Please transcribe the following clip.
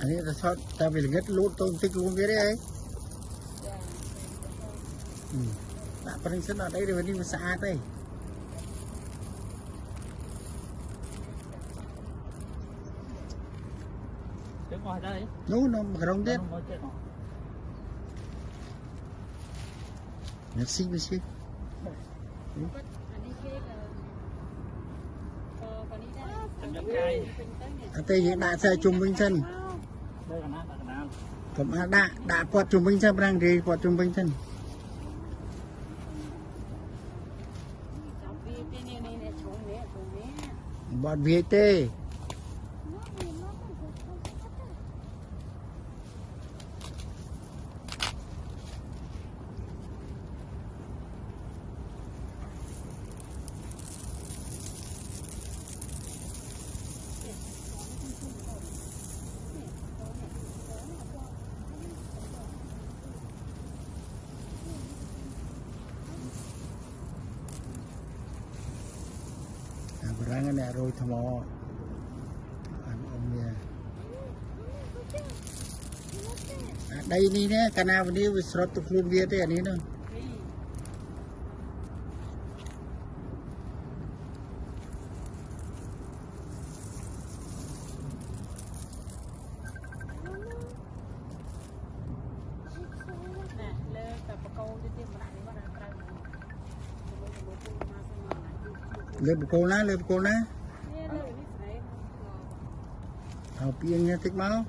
anh ấy là sao ta về ngất luôn tôm tích luôn cái đấy ấy đã phần sân ở đây rồi đi mà xa đây nó mà rong tết merci monsieur tây hiện đại xe trung bình thân cầm đã quạt trung bình thân đang đi quạt trung bình thân bọn Việt tê Berangan nak roi thamo ông đây ni nè canal bên đây với sọt tụt luôn Việt đấy anh ấy nữa lên cô ná học yên nha thích máu